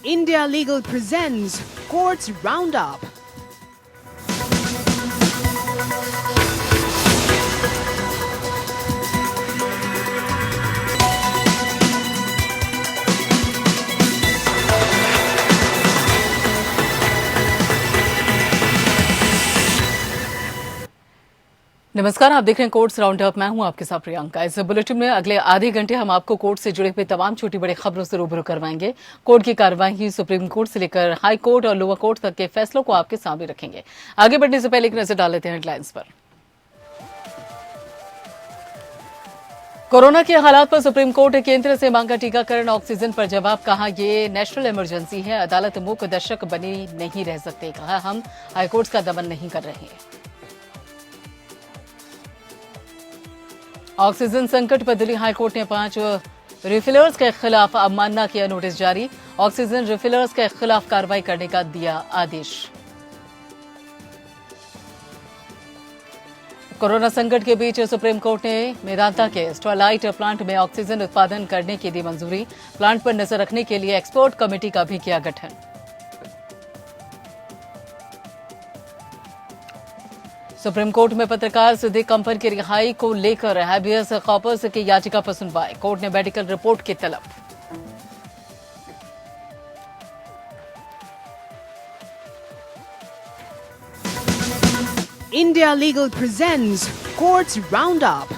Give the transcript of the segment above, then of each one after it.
India Legal presents Courts Roundup. नमस्कार, आप देख रहे हैं कोर्ट्स राउंडअप। मैं हूं आपके साथ प्रियंका। इस बुलेटिन में अगले आधे घंटे हम आपको कोर्ट से जुड़े हुए तमाम छोटी बड़ी खबरों से रूबरू करवाएंगे। कोर्ट की कार्यवाही सुप्रीम कोर्ट से लेकर हाई कोर्ट और लोअर कोर्ट तक के फैसलों को आपके सामने रखेंगे। आगे बढ़ने से पहले एक नजर डाल लेते हैं हेडलाइंस पर। कोरोना के हालात पर सुप्रीम कोर्ट ने केंद्र से मांगा टीकाकरण ऑक्सीजन पर जवाब। कहा ये नेशनल इमरजेंसी है, अदालत मूक दर्शक बनी नहीं रह सकते। कहा हम हाईकोर्ट का दमन नहीं कर रहे हैं। ऑक्सीजन संकट पर दिल्ली हाईकोर्ट ने 5 रिफिलर्स के खिलाफ अवमानना किया नोटिस जारी। ऑक्सीजन रिफिलर्स के खिलाफ कार्रवाई करने का दिया आदेश। कोरोना संकट के बीच सुप्रीम कोर्ट ने मेदांता के स्टरलाइट प्लांट में ऑक्सीजन उत्पादन करने की दी मंजूरी। प्लांट पर नजर रखने के लिए एक्सपर्ट कमेटी का भी किया गठन। सुप्रीम कोर्ट में पत्रकार सिद्दीक कंपन की रिहाई को लेकर हैबियस कॉर्पस की याचिका पर सुनवाई। कोर्ट ने मेडिकल रिपोर्ट की तलब। India Legal presents Courts Roundup.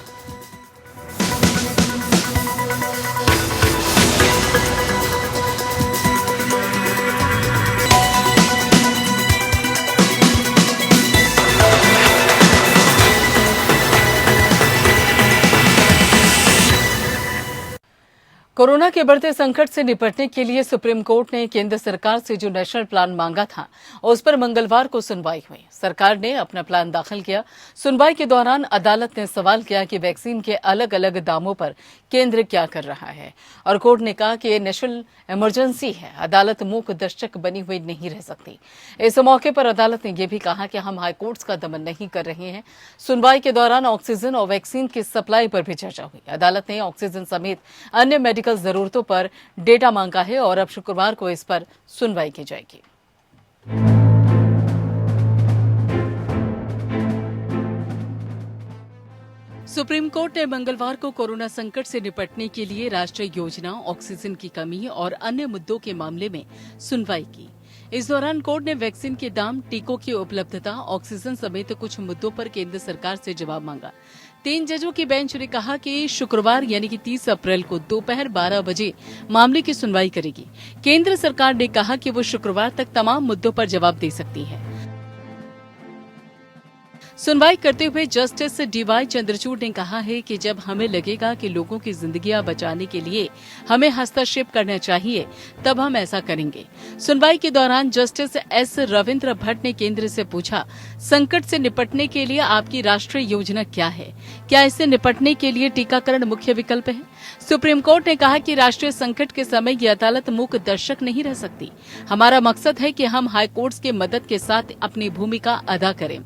Corona के बढ़ते संकट से निपटने के लिए सुप्रीम कोर्ट ने केंद्र सरकार से जो नेशनल प्लान मांगा था उस पर मंगलवार को सुनवाई हुई। सरकार ने अपना प्लान दाखिल किया। सुनवाई के दौरान अदालत ने सवाल किया कि वैक्सीन के अलग अलग दामों पर केंद्र क्या कर रहा है और कोर्ट ने कहा कि ये नेशनल इमरजेंसी है, अदालत मूक दर्शक बनी हुई नहीं रह सकती। इस मौके पर अदालत ने यह भी कहा कि हम हाईकोर्ट का दमन नहीं कर रहे हैं। सुनवाई के दौरान ऑक्सीजन और वैक्सीन की सप्लाई पर भी चर्चा हुई। अदालत ने ऑक्सीजन समेत अन्य मेडिकल जरूरतों पर डेटा मांगा है और अब शुक्रवार को इस पर सुनवाई की जाएगी। सुप्रीम कोर्ट ने मंगलवार को कोरोना संकट से निपटने के लिए राष्ट्रीय योजना, ऑक्सीजन की कमी और अन्य मुद्दों के मामले में सुनवाई की। इस दौरान कोर्ट ने वैक्सीन के दाम, टीकों की उपलब्धता, ऑक्सीजन समेत कुछ मुद्दों पर केंद्र सरकार से जवाब मांगा। 3 जजों की बेंच ने कहा कि शुक्रवार यानी कि 30 अप्रैल को दोपहर 12 बजे मामले की सुनवाई करेगी। केंद्र सरकार ने कहा कि वो शुक्रवार तक तमाम मुद्दों पर जवाब दे सकती है। सुनवाई करते हुए जस्टिस डीवाई चंद्रचूड़ ने कहा है कि जब हमें लगेगा कि लोगों की जिंदगियां बचाने के लिए हमें हस्तक्षेप करना चाहिए तब हम ऐसा करेंगे। सुनवाई के दौरान जस्टिस एस रविंद्र भट्ट ने केंद्र से पूछा, संकट से निपटने के लिए आपकी राष्ट्रीय योजना क्या है? क्या इससे निपटने के लिए टीकाकरण मुख्य विकल्प है? सुप्रीम कोर्ट ने कहा कि राष्ट्रीय संकट के समय ये अदालत मूक दर्शक नहीं रह सकती। हमारा मकसद है कि हम हाईकोर्ट्स की मदद के साथ अपनी भूमिका अदा करें।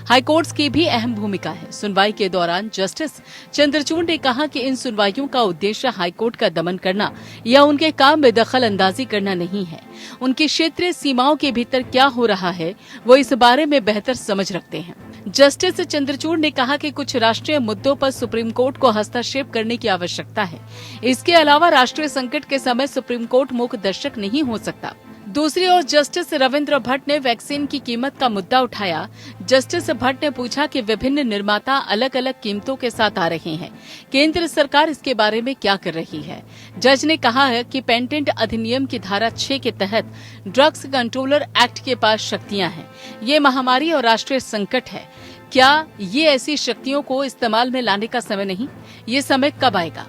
हाईकोर्ट्स की भी अहम भूमिका है। सुनवाई के दौरान जस्टिस चंद्रचूड़ ने कहा कि इन सुनवाइयों का उद्देश्य हाईकोर्ट का दमन करना या उनके काम में दखल अंदाजी करना नहीं है। उनकी क्षेत्रीय सीमाओं के भीतर क्या हो रहा है वो इस बारे में बेहतर समझ रखते हैं। जस्टिस चंद्रचूड़ ने कहा कि कुछ राष्ट्रीय मुद्दों पर सुप्रीम कोर्ट को हस्तक्षेप करने की आवश्यकता है। इसके अलावा राष्ट्रीय संकट के समय सुप्रीम कोर्ट मूक दर्शक नहीं हो सकता। दूसरी ओर जस्टिस रविंद्र भट्ट ने वैक्सीन की कीमत का मुद्दा उठाया। जस्टिस भट्ट ने पूछा कि विभिन्न निर्माता अलग अलग कीमतों के साथ आ रहे हैं, केंद्र सरकार इसके बारे में क्या कर रही है? जज ने कहा है कि पेटेंट अधिनियम की धारा 6 के तहत ड्रग्स कंट्रोलर एक्ट के पास शक्तियां हैं। ये महामारी और राष्ट्रीय संकट है। क्या ये ऐसी शक्तियों को इस्तेमाल में लाने का समय नहीं? ये समय कब आएगा?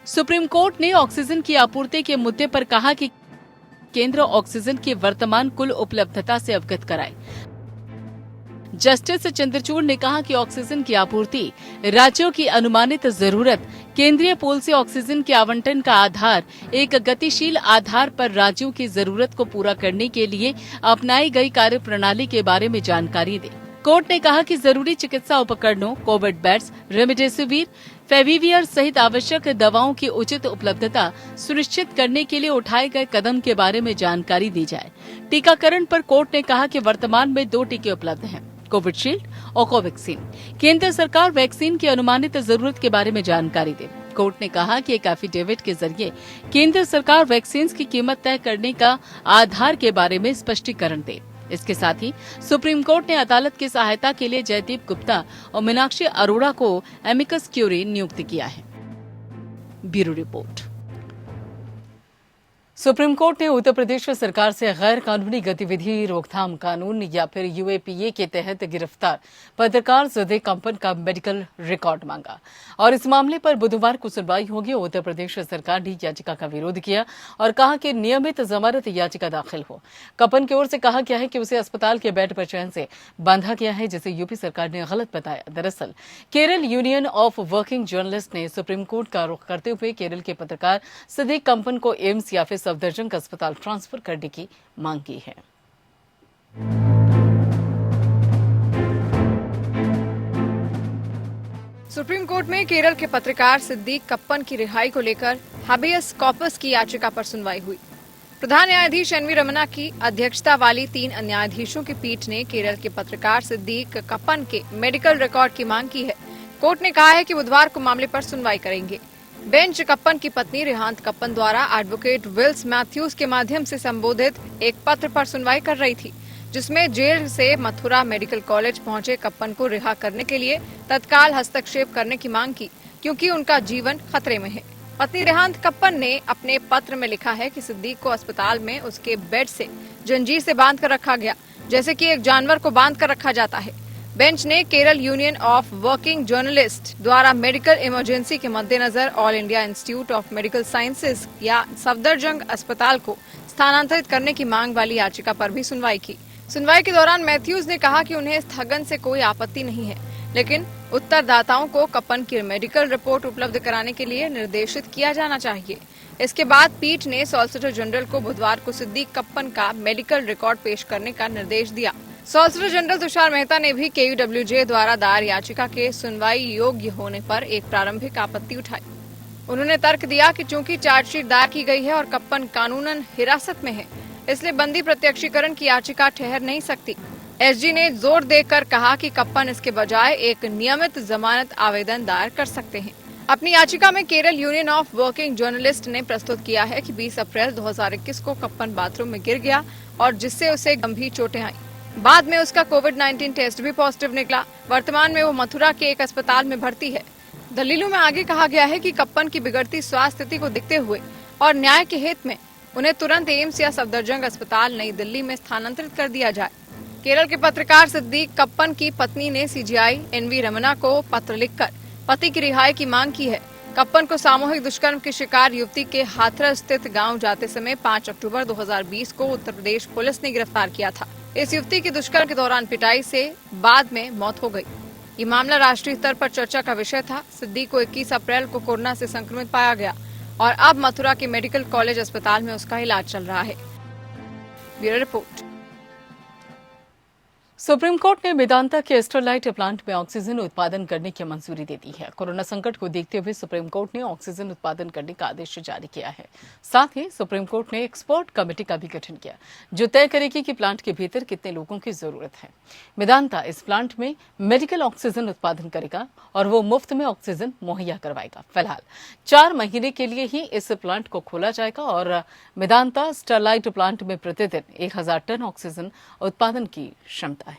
सुप्रीम कोर्ट ने ऑक्सीजन की आपूर्ति के मुद्दे पर कहा कि केंद्र ऑक्सीजन की वर्तमान कुल उपलब्धता से अवगत कराए। जस्टिस चंद्रचूड़ ने कहा कि ऑक्सीजन की आपूर्ति राज्यों की अनुमानित जरूरत, केंद्रीय पूल से ऑक्सीजन के आवंटन का आधार एक गतिशील आधार पर राज्यों की जरूरत को पूरा करने के लिए अपनाई गई कार्यप्रणाली के बारे में जानकारी दे। कोर्ट ने कहा कि जरूरी चिकित्सा उपकरणों, कोविड बेड्स, रेमडेसिविर, फेविवियर सहित आवश्यक दवाओं की उचित उपलब्धता सुनिश्चित करने के लिए उठाए गए कदम के बारे में जानकारी दी जाए। टीकाकरण पर कोर्ट ने कहा कि वर्तमान में 2 टीके उपलब्ध हैं, कोविशील्ड और कोवैक्सीन। केंद्र सरकार वैक्सीन की अनुमानित जरूरत के बारे में जानकारी दे। कोर्ट ने कहा कि एक एफिडेविट के जरिए केंद्र सरकार वैक्सीन की कीमत तय करने का आधार के बारे में स्पष्टीकरण दे। इसके साथ ही सुप्रीम कोर्ट ने अदालत की सहायता के लिए जयदीप गुप्ता और मीनाक्षी अरोड़ा को एमिकस क्यूरी नियुक्त किया है। Bureau report. सुप्रीम कोर्ट ने उत्तर प्रदेश सरकार से गैर कानूनी गतिविधि रोकथाम कानून या फिर यूएपीए के तहत गिरफ्तार पत्रकार सदीक कप्पन का मेडिकल रिकॉर्ड मांगा और इस मामले पर बुधवार को सुनवाई होगी। उत्तर प्रदेश सरकार ने याचिका का विरोध किया और कहा कि नियमित जमानत याचिका दाखिल हो। कप्पन की ओर से कहा गया है कि उसे अस्पताल के बेड पर चैन से बांधा गया है, जिसे यूपी सरकार ने गलत बताया। दरअसल Kerala union of working journalist ने सुप्रीम कोर्ट का रुख करते हुए केरल के पत्रकार सदीक कप्पन को एम्स या फिर सफदरजंग अस्पताल ट्रांसफर करने की मांग की है। सुप्रीम कोर्ट में केरल के पत्रकार सदीक कप्पन की रिहाई को लेकर हाबियस कॉर्पस की याचिका पर सुनवाई हुई। प्रधान न्यायाधीश एनवी रमन्ना की अध्यक्षता वाली 3 न्यायाधीशों की पीठ ने केरल के पत्रकार सदीक कप्पन के मेडिकल रिकॉर्ड की मांग की है। कोर्ट ने कहा है कि बुधवार को मामले पर सुनवाई करेंगे। बेंच कप्पन की पत्नी रेहांत कप्पन द्वारा एडवोकेट विल्स मैथ्यूज के माध्यम से संबोधित एक पत्र पर सुनवाई कर रही थी, जिसमें जेल से मथुरा मेडिकल कॉलेज पहुंचे कप्पन को रिहा करने के लिए तत्काल हस्तक्षेप करने की मांग की, क्योंकि उनका जीवन खतरे में है। पत्नी रेहांत कप्पन ने अपने पत्र में लिखा है कि सदीक को अस्पताल में उसके बेड से जंजीर से बांध कर रखा गया, जैसे कि एक जानवर को बांध कर रखा जाता है। बेंच ने Kerala union of working journalist द्वारा मेडिकल इमरजेंसी के मद्देनजर all India institute of medical sciences या सफदरजंग अस्पताल को स्थानांतरित करने की मांग वाली याचिका पर भी सुनवाई की। सुनवाई के दौरान मैथ्यूज ने कहा कि उन्हें स्थगन से कोई आपत्ति नहीं है, लेकिन उत्तरदाताओं को कप्पन की मेडिकल रिपोर्ट उपलब्ध कराने के लिए निर्देशित किया जाना चाहिए। इसके बाद पीठ ने सॉलिसिटर जनरल को बुधवार को सदीक कप्पन का मेडिकल रिकॉर्ड पेश करने का निर्देश दिया। सॉलिसिटर जनरल तुषार मेहता ने भी केयूडब्ल्यूजे द्वारा दायर याचिका के सुनवाई योग्य होने पर एक प्रारंभिक आपत्ति उठाई। उन्होंने तर्क दिया कि चूंकि चार्जशीट दायर की गई है और कप्पन कानूनन हिरासत में है, इसलिए बंदी प्रत्यक्षीकरण की याचिका ठहर नहीं सकती। एसजी ने जोर देकर कहा कि कप्पन इसके बजाय एक नियमित जमानत आवेदन दायर कर सकते हैं। अपनी याचिका में Kerala union of working journalist ने प्रस्तुत किया है कि 20 अप्रैल 2021 को कप्पन बाथरूम में गिर गया और जिससे उसे गंभीर चोटें आई। बाद में उसका कोविड-19 टेस्ट भी पॉजिटिव निकला। वर्तमान में वो मथुरा के एक अस्पताल में भर्ती है। दलीलों में आगे कहा गया है कि कप्पन की बिगड़ती स्वास्थ्य स्थिति को देखते हुए और न्याय के हित में उन्हें तुरंत एम्स या सफदरजंग अस्पताल नई दिल्ली में स्थानांतरित कर दिया जाए। केरल के पत्रकार सदीक कप्पन की पत्नी ने सीजीआई एनवी रमन्ना को पत्र लिखकर पति की रिहाई की मांग की है। कप्पन को सामूहिक दुष्कर्म की शिकार युवती के हाथरस स्थित गांव जाते समय 5 अक्टूबर 2020 को उत्तर प्रदेश पुलिस ने गिरफ्तार किया था। इस युवती की दुष्कर्म के दौरान पिटाई से बाद में मौत हो गई। ये मामला राष्ट्रीय स्तर पर चर्चा का विषय था। सदीक को 21 अप्रैल को कोरोना से संक्रमित पाया गया और अब मथुरा के मेडिकल कॉलेज अस्पताल में उसका इलाज चल रहा है। Bureau report. सुप्रीम कोर्ट ने मेदांता के स्टरलाइट प्लांट में ऑक्सीजन उत्पादन करने की मंजूरी दे दी है। कोरोना संकट को देखते हुए सुप्रीम कोर्ट ने ऑक्सीजन उत्पादन करने का आदेश जारी किया है। साथ ही सुप्रीम कोर्ट ने एक्सपर्ट कमेटी का भी गठन किया, जो तय करेगी कि प्लांट के भीतर कितने लोगों की जरूरत है। मेदांता इस प्लांट में मेडिकल ऑक्सीजन उत्पादन करेगा और वो मुफ्त में ऑक्सीजन मुहैया करवाएगा। फिलहाल 4 महीने के लिए ही इस प्लांट को खोला जाएगा और मेदांता स्टरलाइट प्लांट में प्रतिदिन 1000 टन ऑक्सीजन उत्पादन की क्षमता है।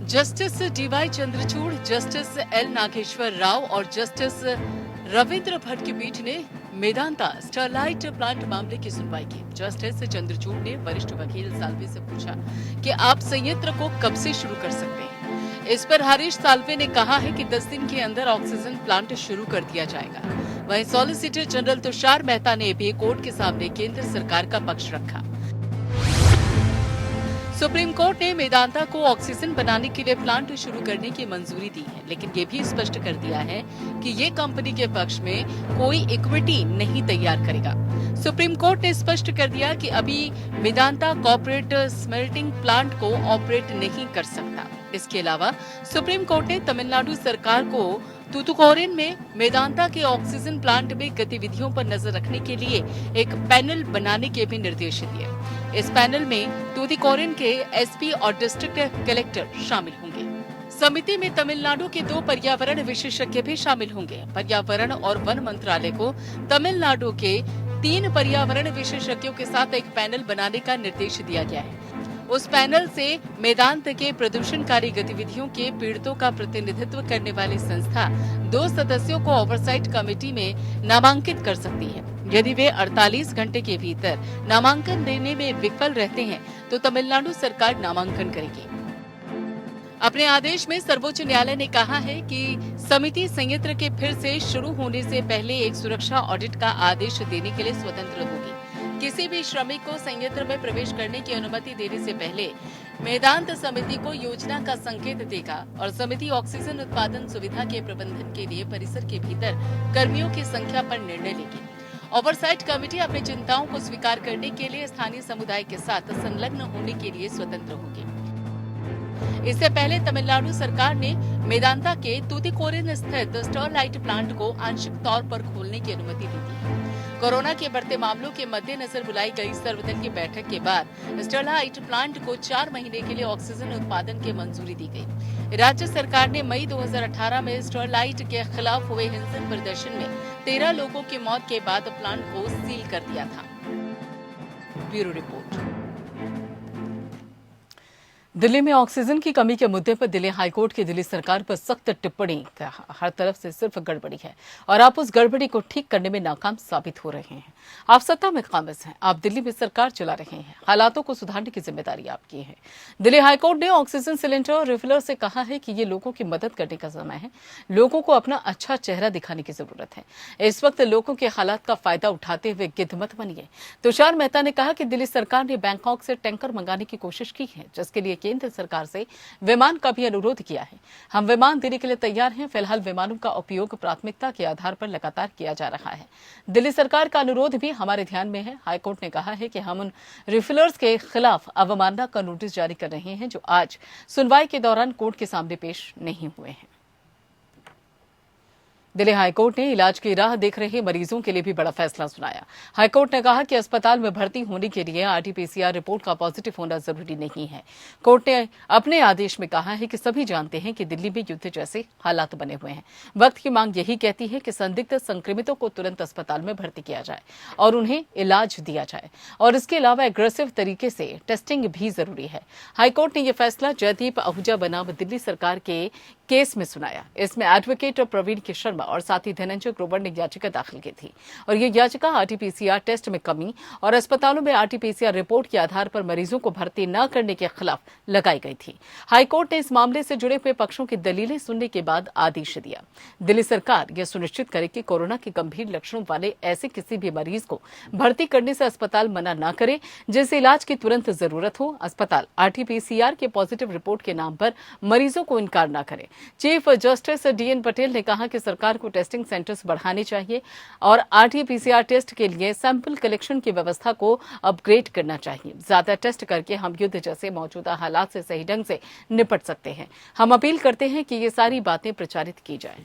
Justice DY Chandrachud, justice L Nageswara Rao और जस्टिस रविंद्र भट्ट की पीठ ने मेदांता स्टरलाइट प्लांट मामले की सुनवाई की। जस्टिस चंद्रचूड़ ने वरिष्ठ वकील साल्वे से पूछा कि आप संयंत्र को कब से शुरू कर सकते हैं। इस पर हरीश साल्वे ने कहा है कि 10 दिन के अंदर ऑक्सीजन प्लांट शुरू कर दिया जाएगा। वहीं सॉलिसिटर जनरल तुषार मेहता ने भी कोर्ट के सामने केंद्र सरकार का पक्ष रखा। सुप्रीम कोर्ट ने मेदांता को ऑक्सीजन बनाने के लिए प्लांट शुरू करने की मंजूरी दी है, लेकिन ये भी स्पष्ट कर दिया है कि ये कंपनी के पक्ष में कोई इक्विटी नहीं तैयार करेगा। सुप्रीम कोर्ट ने स्पष्ट कर दिया कि अभी मेदांता कॉर्पोरेट स्मेल्टिंग प्लांट को ऑपरेट नहीं कर सकता। इसके अलावा सुप्रीम कोर्ट ने तमिलनाडु सरकार को तूतुकोरिन में मेदांता के ऑक्सीजन प्लांट में गतिविधियों पर नजर रखने के लिए एक पैनल बनाने के भी निर्देश दिए। इस पैनल में तूतिकोरिन के एसपी और डिस्ट्रिक्ट कलेक्टर शामिल होंगे। समिति में तमिलनाडु के 2 पर्यावरण विशेषज्ञ भी शामिल होंगे। पर्यावरण और वन मंत्रालय को तमिलनाडु के 3 पर्यावरण विशेषज्ञों के साथ एक पैनल बनाने का निर्देश दिया गया है। उस पैनल से मेदांत के प्रदूषणकारी गतिविधियों के पीड़ितों का प्रतिनिधित्व करने वाली संस्था 2 सदस्यों को ओवरसाइट कमेटी में नामांकित कर सकती है। यदि वे 48 घंटे के भीतर नामांकन देने में विफल रहते हैं तो तमिलनाडु सरकार नामांकन करेगी। अपने आदेश में सर्वोच्च न्यायालय ने कहा है कि समिति संयंत्र के फिर से शुरू होने से पहले एक सुरक्षा ऑडिट का आदेश देने के लिए स्वतंत्र होगी। किसी भी श्रमिक को संयंत्र में प्रवेश करने की अनुमति देने से पहले मेदांत समिति को योजना का संकेत देगा और समिति ऑक्सीजन उत्पादन सुविधा के प्रबंधन के लिए परिसर के भीतर कर्मियों की संख्या पर निर्णय लेगी। ओवरसाइट कमेटी अपनी चिंताओं को स्वीकार करने के लिए स्थानीय समुदाय के साथ संलग्न होने के लिए स्वतंत्र होगी। इससे पहले तमिलनाडु सरकार ने मेदांता के तूतिकोरिन स्थित स्टरलाइट प्लांट को आंशिक तौर पर खोलने की अनुमति दी थी। कोरोना के बढ़ते मामलों के मद्देनजर बुलाई गई सर्वदलीय की बैठक के बाद स्टरलाइट प्लांट को 4 महीने के लिए ऑक्सीजन उत्पादन की मंजूरी दी गई। राज्य सरकार ने मई 2018 में स्टरलाइट के खिलाफ हुए हिंसक प्रदर्शन में 13 लोगों की मौत के बाद प्लांट को सील कर दिया था। Bureau report. दिल्ली में ऑक्सीजन की कमी के मुद्दे पर दिल्ली हाईकोर्ट की दिल्ली सरकार पर सख्त टिप्पणी हर तरफ से सिर्फ गड़बड़ी है और आप उस गड़बड़ी को ठीक करने में नाकाम साबित हो रहे हैं। आप सत्ता में काबिज हैं, आप दिल्ली में सरकार चला रहे हैं, हालातों को सुधारने की जिम्मेदारी आपकी है। दिल्ली हाईकोर्ट ने ऑक्सीजन सिलेंडर और रिफिलर से कहा है कि ये लोगों की मदद करने का समय है। लोगों को अपना अच्छा चेहरा दिखाने की जरूरत है। इस वक्त लोगों के हालात का फायदा उठाते हुए गिद्ध मत बनिए। तुषार मेहता ने कहा कि दिल्ली सरकार ने बैंकॉक से टैंकर मंगाने की कोशिश की है, जिसके लिए केंद्र सरकार से विमान का भी अनुरोध किया है। हम विमान देने के लिए तैयार हैं। फिलहाल विमानों का उपयोग प्राथमिकता के आधार पर लगातार किया जा रहा है। दिल्ली सरकार का अनुरोध भी हमारे ध्यान में है। हाईकोर्ट ने कहा है कि हम उन रिफिलर्स के खिलाफ अवमानना का नोटिस जारी कर रहे हैं जो आज सुनवाई के दौरान कोर्ट के सामने पेश नहीं हुए हैं। दिल्ली हाईकोर्ट ने इलाज की राह देख रहे मरीजों के लिए भी बड़ा फैसला सुनाया। हाईकोर्ट ने कहा कि अस्पताल में भर्ती होने के लिए आरटीपीसीआर रिपोर्ट का पॉजिटिव होना जरूरी नहीं है। कोर्ट ने अपने आदेश में कहा है कि सभी जानते हैं कि दिल्ली में युद्ध जैसे हालात बने हुए हैं। वक्त की मांग यही कहती है कि संदिग्ध संक्रमितों को तुरंत अस्पताल में भर्ती किया जाए और उन्हें इलाज दिया जाए और इसके अलावा एग्रेसिव तरीके से टेस्टिंग भी जरूरी है। हाईकोर्ट ने यह फैसला जयदीप आहूजा बनाम दिल्ली सरकार के केस में सुनाया। इसमें एडवोकेट प्रवीण के शर्मा और साथी धनंजय ग्रोवर ने याचिका दाखिल की थी और ये याचिका आरटीपीसीआर टेस्ट में कमी और अस्पतालों में आरटीपीसीआर रिपोर्ट के आधार पर मरीजों को भर्ती न करने के खिलाफ लगाई गई थी। हाईकोर्ट ने इस मामले से जुड़े हुए पक्षों की दलीलें सुनने के बाद आदेश दिया। दिल्ली सरकार यह सुनिश्चित करे कि कोरोना के गंभीर लक्षणों वाले ऐसे किसी भी मरीज को भर्ती करने से अस्पताल मना न करे जिसे इलाज की तुरंत जरूरत हो। अस्पताल आरटीपीसीआर के पॉजिटिव रिपोर्ट के नाम पर मरीजों को इनकार न करे। चीफ जस्टिस डीएन पटेल ने कहा कि सरकार को टेस्टिंग सेंटर्स बढ़ाने चाहिए और आरटीपीसीआर टेस्ट के लिए सैंपल कलेक्शन की व्यवस्था को अपग्रेड करना चाहिए। ज्यादा टेस्ट करके हम युद्ध जैसे मौजूदा हालात से सही ढंग से निपट सकते हैं। हम अपील करते हैं कि ये सारी बातें प्रचारित की जाएं।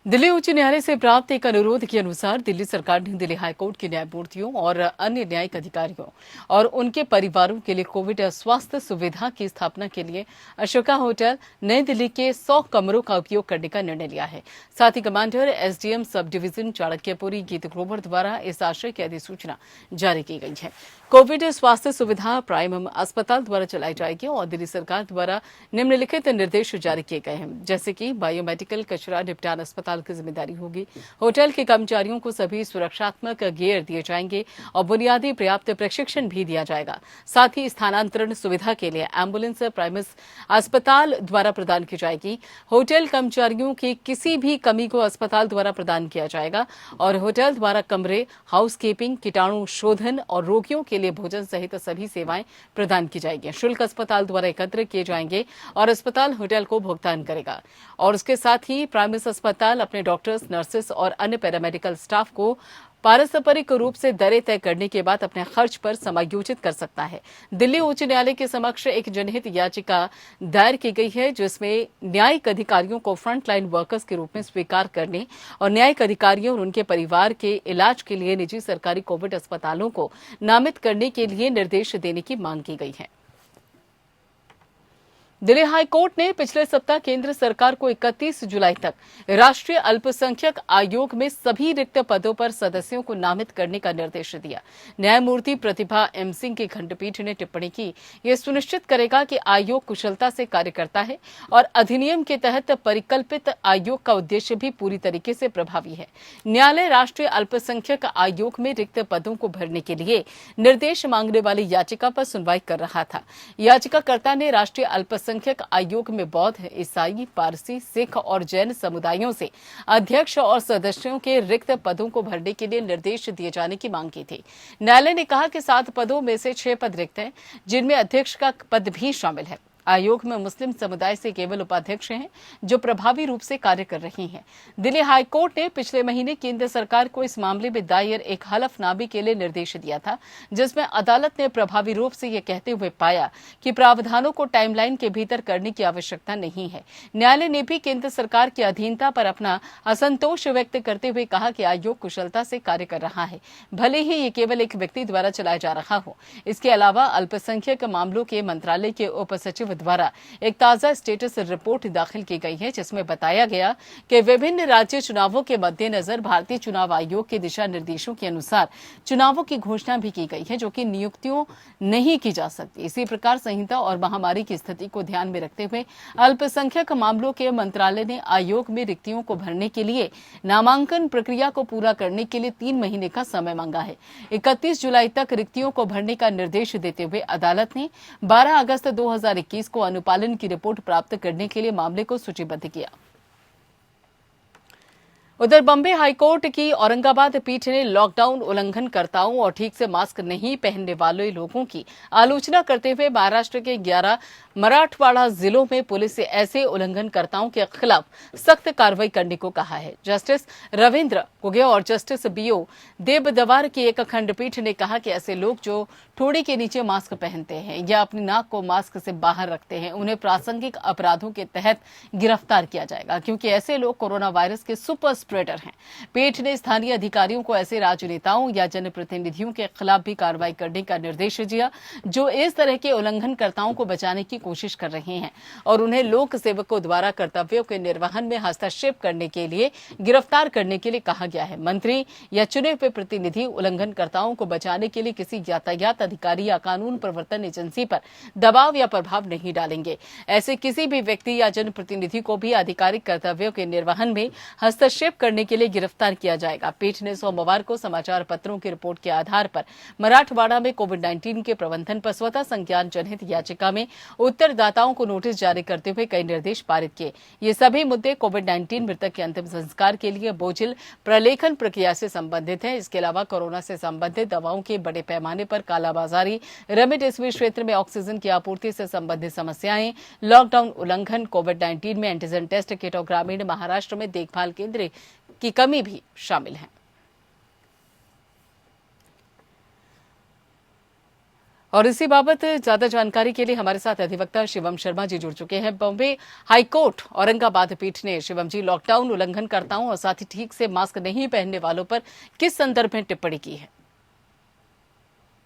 दिल्ली उच्च न्यायालय से प्राप्त एक अनुरोध के अनुसार दिल्ली सरकार ने दिल्ली हाईकोर्ट के न्यायमूर्तियों और अन्य न्यायिक अधिकारियों और उनके परिवारों के लिए कोविड स्वास्थ्य सुविधा की स्थापना के लिए अशोका होटल नई दिल्ली के 100 कमरों का उपयोग करने का निर्णय लिया है। साथ ही commander SDM sub division Chanakyapuri Geet Grover द्वारा इस आशय की अधिसूचना जारी की गई है। कोविड स्वास्थ्य सुविधा प्राइम अस्पताल द्वारा चलाई जाएगी और दिल्ली सरकार द्वारा निम्नलिखित निर्देश जारी किए गए हैं, जैसे कि बायोमेडिकल कचरा निपटान अस्पताल अस्पताल की जिम्मेदारी होगी। होटल के कर्मचारियों को सभी सुरक्षात्मक गियर दिए जाएंगे और बुनियादी पर्याप्त प्रशिक्षण भी दिया जाएगा। साथ ही स्थानांतरण सुविधा के लिए एम्बुलेंस प्राइमस अस्पताल द्वारा प्रदान की जाएगी। होटल कर्मचारियों की किसी भी कमी को अस्पताल द्वारा प्रदान किया जाएगा और होटल द्वारा कमरे, हाउसकीपिंग, कीटाणु शोधन और रोगियों के लिए भोजन सहित सभी सेवाएं प्रदान की जाएगी। शुल्क अस्पताल द्वारा एकत्र किए जाएंगे और अस्पताल होटल को भुगतान करेगा। और उसके साथ ही प्राइमस अस्पताल अपने डॉक्टर्स, नर्सेस और अन्य पैरामेडिकल स्टाफ को पारस्परिक रूप से दरें तय करने के बाद अपने खर्च पर समायोजित कर सकता है। दिल्ली उच्च न्यायालय के समक्ष एक जनहित याचिका दायर की गई है, जिसमें न्यायिक अधिकारियों को फ्रंटलाइन वर्कर्स के रूप में स्वीकार करने और न्यायिक अधिकारियों और उनके परिवार के इलाज के लिए निजी सरकारी कोविड अस्पतालों को नामित करने के लिए निर्देश देने की मांग की गई है। दिल्ली हाई कोर्ट ने पिछले सप्ताह केंद्र सरकार को 31 जुलाई तक राष्ट्रीय अल्पसंख्यक आयोग में सभी रिक्त पदों पर सदस्यों को नामित करने का निर्देश दिया। न्यायमूर्ति प्रतिभा एम सिंह की खंडपीठ ने टिप्पणी की, यह सुनिश्चित करेगा कि आयोग कुशलता से कार्य करता है और अधिनियम के तहत परिकल्पित आयोग का उद्देश्य भी पूरी तरीके से प्रभावी है। न्यायालय राष्ट्रीय अल्पसंख्यक आयोग में रिक्त पदों को भरने के लिए निर्देश मांगने वाली याचिका पर सुनवाई कर रहा था। याचिकाकर्ता ने राष्ट्रीय अल्पसंख्यक आयोग में बौद्ध, ईसाई, पारसी, सिख और जैन समुदायों से अध्यक्ष और सदस्यों के रिक्त पदों को भरने के लिए निर्देश दिए जाने की मांग की थी। न्यायालय ने कहा कि 7 पदों में से 6 पद रिक्त हैं, जिनमें अध्यक्ष का पद भी शामिल है। आयोग में मुस्लिम समुदाय से केवल उपाध्यक्ष हैं, जो प्रभावी रूप से कार्य कर रही हैं। दिल्ली हाई कोर्ट ने पिछले महीने केंद्र सरकार को इस मामले में दायर एक हलफनामे के लिए निर्देश दिया था, जिसमें अदालत ने प्रभावी रूप से यह कहते हुए पाया कि प्रावधानों को टाइमलाइन के भीतर करने की आवश्यकता नहीं है। न्यायालय ने भी केंद्र सरकार की अधीनता पर अपना असंतोष व्यक्त करते हुए कहा कि आयोग कुशलता से कार्य कर रहा है, भले ही ये केवल एक व्यक्ति द्वारा चलाया जा रहा हो। इसके अलावा अल्पसंख्यक मामलों के मंत्रालय के उप सचिव द्वारा एक ताजा स्टेटस रिपोर्ट दाखिल की गई है, जिसमें बताया गया कि विभिन्न राज्य चुनावों के मद्देनजर भारतीय चुनाव आयोग के दिशा निर्देशों के अनुसार चुनावों की घोषणा भी की गई है, जो कि नियुक्तियों नहीं की जा सकती। इसी प्रकार संहिता और महामारी की स्थिति को ध्यान में रखते हुए अल्पसंख्यक मामलों के मंत्रालय ने आयोग में रिक्तियों को भरने के लिए नामांकन प्रक्रिया को पूरा करने के लिए 3 महीने का समय मांगा है। 31 जुलाई तक रिक्तियों को भरने का निर्देश देते हुए अदालत ने 12 अगस्त 2021 को अनुपालन की रिपोर्ट प्राप्त करने के लिए मामले को सूचीबद्ध किया। उधर बॉम्बे हाईकोर्ट की औरंगाबाद पीठ ने लॉकडाउन उल्लंघनकर्ताओं और ठीक से मास्क नहीं पहनने वाले लोगों की आलोचना करते हुए महाराष्ट्र के 11 मराठवाड़ा जिलों में पुलिस से ऐसे उल्लंघनकर्ताओं के खिलाफ सख्त कार्रवाई करने को कहा है। जस्टिस रविंद्र कुगे और जस्टिस बीओ देबदवार की एक खंडपीठ ने कहा कि ऐसे लोग जो ठोड़ी के नीचे मास्क पहनते हैं या अपनी नाक को मास्क से बाहर रखते हैं, उन्हें प्रासंगिक अपराधों के तहत गिरफ्तार किया जाएगा, क्योंकि ऐसे लोग कोरोना वायरस के सुपर स्प्रेडर हैं। पीठ ने स्थानीय अधिकारियों को ऐसे राजनेताओं या जनप्रतिनिधियों के खिलाफ भी कार्रवाई करने का निर्देश दिया, जो इस तरह के उल्लंघनकर्ताओं को बचाने की कोशिश कर रहे हैं और उन्हें लोक सेवकों द्वारा कर्तव्यों के निर्वहन में हस्तक्षेप करने के लिए गिरफ्तार करने के लिए कहा गया है। मंत्री या चुने हुए प्रतिनिधि उल्लंघनकर्ताओं को बचाने के लिए किसी यातायात अधिकारी या कानून प्रवर्तन एजेंसी पर दबाव या प्रभाव नहीं डालेंगे। ऐसे किसी भी व्यक्ति या जनप्रतिनिधि को भी आधिकारिक कर्तव्यों के निर्वहन में हस्तक्षेप करने के लिए गिरफ्तार किया जाएगा। पीठ ने सोमवार को समाचार पत्रों की रिपोर्ट के आधार पर मराठवाड़ा में कोविड-19 के प्रबंधन पर स्वतः संज्ञान जनहित याचिका में उत्तरदाताओं को नोटिस जारी करते हुए कई निर्देश पारित किए। ये सभी मुद्दे कोविड-19 मृतक के अंतिम संस्कार के लिए बोझिल प्रलेखन प्रक्रिया से संबंधित हैं। इसके अलावा कोरोना से संबंधित दवाओं के बड़े पैमाने पर कालाबाजारी, रेमडेसिविर क्षेत्र में ऑक्सीजन की आपूर्ति से संबंधित समस्याएं, लॉकडाउन उल्लंघन, कोविड-19 में एंटीजन टेस्ट किट और ग्रामीण महाराष्ट्र में देखभाल केंद्र की कमी भी शामिल है। और इसी बाबत ज्यादा जानकारी के लिए हमारे साथ अधिवक्ता शिवम शर्मा जी जुड़ चुके हैं। बॉम्बे हाईकोर्ट औरंगाबाद पीठ ने शिवम जी लॉकडाउन उल्लंघनकर्ताओं और साथ ही ठीक से मास्क नहीं पहनने वालों पर किस संदर्भ में टिप्पणी की है?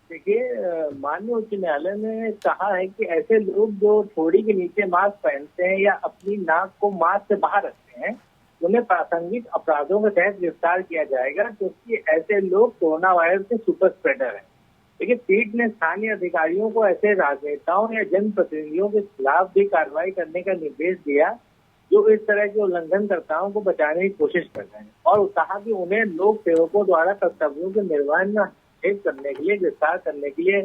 देखिए, माननीय उच्च न्यायालय ने कहा है कि ऐसे लोग जो ठोड़ी के नीचे मास्क पहनते हैं या अपनी नाक को मास्क से बाहर रखते हैं, उन्हें प्रासंगिक अपराधों के तहत गिरफ्तार किया जाएगा, क्योंकि ऐसे लोग कोरोना वायरस के सुपर स्प्रेडर हैं। लेकिन पीठ ने स्थानीय अधिकारियों को ऐसे राजनेताओं या जनप्रतिनिधियों के खिलाफ भी कार्रवाई करने का निर्देश दिया जो इस तरह के उल्लंघनकर्ताओं को बचाने की कोशिश कर रहे हैं। और कहा कि उन्हें लोक सेवकों द्वारा कर्तव्यों के निर्वहन में हस्तक्षेप करने के लिए, गिरफ्तार करने के लिए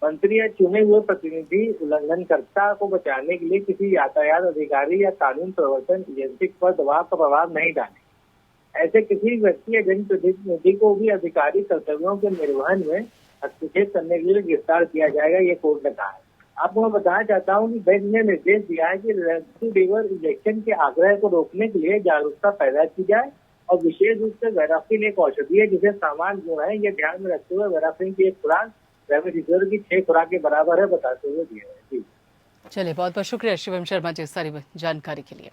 मंत्री या चुने हुए प्रतिनिधि उल्लंघनकर्ता को बचाने के लिए किसी यातायात अधिकारी या कानून प्रवर्तन एजेंसी पर दबाव का प्रभाव नहीं डाले। ऐसे किसी व्यक्ति या जनप्रतिनिधि को भी अधिकारी कर्तव्यों के निर्वहन में हस्तक्षेप करने के लिए गिरफ्तार किया जाएगा, ये कोर्ट ने कहा है। आपको मैं बताना चाहता हूं कि बेंच ने निर्देश दिया है कि रेमडेसिविर इंजेक्शन के आग्रह को रोकने के लिए जागरूकता पैदा की जाए और विशेष रूप से वेराफिन एक औषधि है जिसे सामान्य गुण है, ये ध्यान में रखते हुए वेराफिन की एक खुराक रेमडेसिविर की 6 खुराक के बराबर है बताते हुए दिया है। चलिए, बहुत बहुत शुक्रिया शिवम शर्मा जी सारी जानकारी के लिए।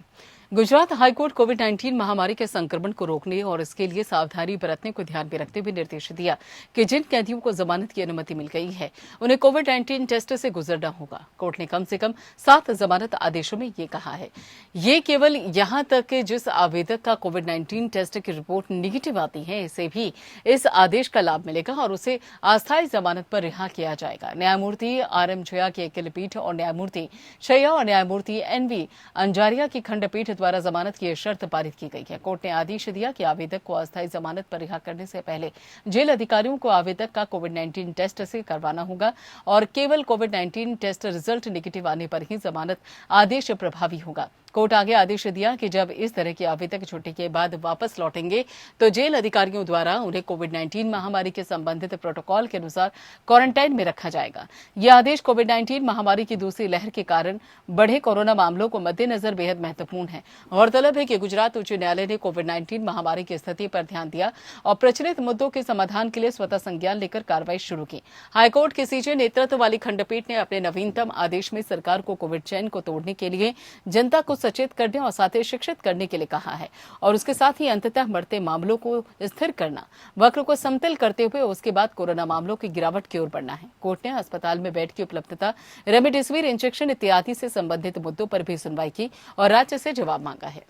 गुजरात हाईकोर्ट कोविड-19 महामारी के संक्रमण को रोकने और इसके लिए सावधानी बरतने को ध्यान में रखते हुए निर्देश दिया कि जिन कैदियों को जमानत की अनुमति मिल गई है उन्हें कोविड-19 टेस्ट से गुजरना होगा। कोर्ट ने कम से कम 7 जमानत आदेशों में ये कहा है। ये केवल यहां तक कि जिस आवेदक का कोविड-19 टेस्ट की रिपोर्ट निगेटिव आती है इसे भी इस आदेश का लाभ मिलेगा और उसे अस्थायी जमानत पर रिहा किया जाएगा। न्यायमूर्ति आर.एम. जया की अकेलपीठ और न्यायमूर्ति शैया और न्यायमूर्ति एन.वी. अंजारिया की खंडपीठ द्वारा जमानत की शर्त पारित की गई है। कोर्ट ने आदेश दिया कि आवेदक को अस्थायी जमानत पर रिहा करने से पहले जेल अधिकारियों को आवेदक का कोविड-19 टेस्ट से करवाना होगा और केवल कोविड-19 टेस्ट रिजल्ट निगेटिव आने पर ही जमानत आदेश प्रभावी होगा। कोर्ट आगे आदेश दिया कि जब इस तरह के आवेदक छुट्टी के बाद वापस लौटेंगे तो जेल अधिकारियों द्वारा उन्हें कोविड-19 महामारी के संबंधित प्रोटोकॉल के अनुसार क्वारंटाइन में रखा जाएगा। यह आदेश कोविड-19 महामारी की दूसरी लहर के कारण बढ़े कोरोना मामलों को मद्देनजर बेहद महत्वपूर्ण है। गौरतलब है कि गुजरात उच्च न्यायालय ने कोविड-19 महामारी की स्थिति पर ध्यान दिया और प्रचलित मुद्दों के समाधान के लिए स्वतः संज्ञान लेकर कार्रवाई शुरू की। हाईकोर्ट के सीजे नेतृत्व वाली खंडपीठ ने अपने नवीनतम आदेश में सरकार को कोविड चेन को तोड़ने के लिए जनता को सचेत करने और साथ ही शिक्षित करने के लिए कहा है और उसके साथ ही अंततः बढ़ते मामलों को स्थिर करना, वक्र को समतल करते हुए उसके बाद कोरोना मामलों की गिरावट की ओर बढ़ना है। कोर्ट ने अस्पताल में बेड की उपलब्धता, रेमडेसिविर इंजेक्शन इत्यादि से संबंधित मुद्दों पर भी सुनवाई की और राज्य से जवाब मांगा है।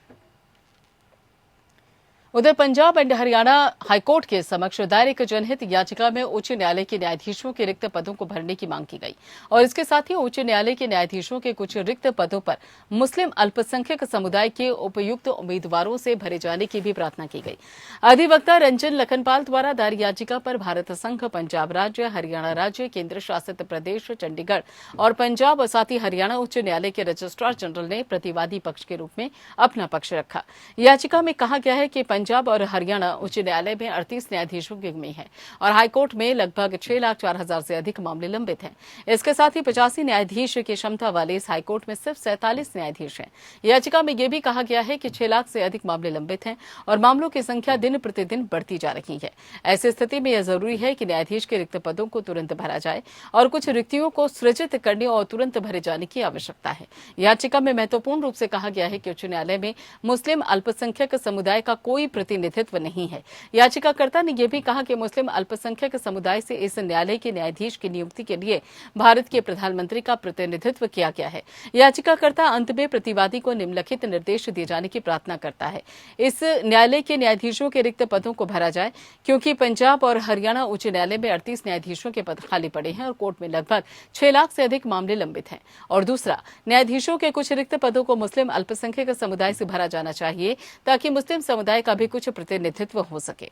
उधर पंजाब एंड हरियाणा हाईकोर्ट के समक्ष दायर एक जनहित याचिका में उच्च न्यायालय के न्यायाधीशों के रिक्त पदों को भरने की मांग की गई और इसके साथ ही उच्च न्यायालय के न्यायाधीशों के कुछ रिक्त पदों पर मुस्लिम अल्पसंख्यक समुदाय के उपयुक्त उम्मीदवारों से भरे जाने की भी प्रार्थना की गई। अधिवक्ता रंजन लखनपाल द्वारा दायर याचिका पर भारत संघ, पंजाब राज्य, हरियाणा राज्य, केंद्र शासित प्रदेश चंडीगढ़ और पंजाब और साथ ही हरियाणा उच्च न्यायालय के रजिस्ट्रार जनरल ने प्रतिवादी पक्ष के रूप में अपना पक्ष रखा। याचिका में कहा गया है कि पंजाब और हरियाणा उच्च न्यायालय में 38 न्यायाधीशों की कमी है और हाईकोर्ट में लगभग 6,04,000 से अधिक मामले लंबित हैं। इसके साथ ही 85 न्यायाधीश की क्षमता वाले इस हाईकोर्ट में सिर्फ 47 न्यायाधीश हैं। याचिका में यह भी कहा गया है कि 6 लाख से अधिक मामले लंबित हैं और मामलों की संख्या दिन प्रतिदिन बढ़ती जा रही है। ऐसी स्थिति में यह जरूरी है कि न्यायाधीश के रिक्त पदों को तुरंत भरा जाए और कुछ रिक्तियों को सृजित करने और तुरंत भरे जाने की आवश्यकता है। याचिका में महत्वपूर्ण रूप से कहा गया है कि उच्च न्यायालय में मुस्लिम अल्पसंख्यक समुदाय का कोई प्रतिनिधित्व नहीं है। याचिकाकर्ता ने यह भी कहा कि मुस्लिम अल्पसंख्यक समुदाय से इस न्यायालय के न्यायाधीश की नियुक्ति के लिए भारत के प्रधानमंत्री का प्रतिनिधित्व किया गया है। याचिकाकर्ता अंत में प्रतिवादी को निम्नलिखित निर्देश दिए जाने की प्रार्थना करता है। इस न्यायालय के न्यायाधीशों के रिक्त पदों को भरा जाए क्योंकि पंजाब और हरियाणा उच्च न्यायालय में 38 न्यायाधीशों के पद खाली पड़े हैं और कोर्ट में लगभग 6 लाख से अधिक मामले लंबित हैं। और दूसरा, न्यायाधीशों के कुछ रिक्त पदों को मुस्लिम अल्पसंख्यक समुदाय से भरा जाना चाहिए ताकि मुस्लिम समुदाय का भी कुछ प्रतिनिधित्व हो सके।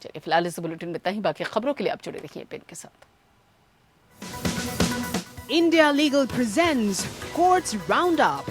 चलिए, फिलहाल इस बुलेटिन में इतना ही। बाकी खबरों के लिए आप जुड़े रहिए पेन के साथ। India Legal presents Courts Roundup.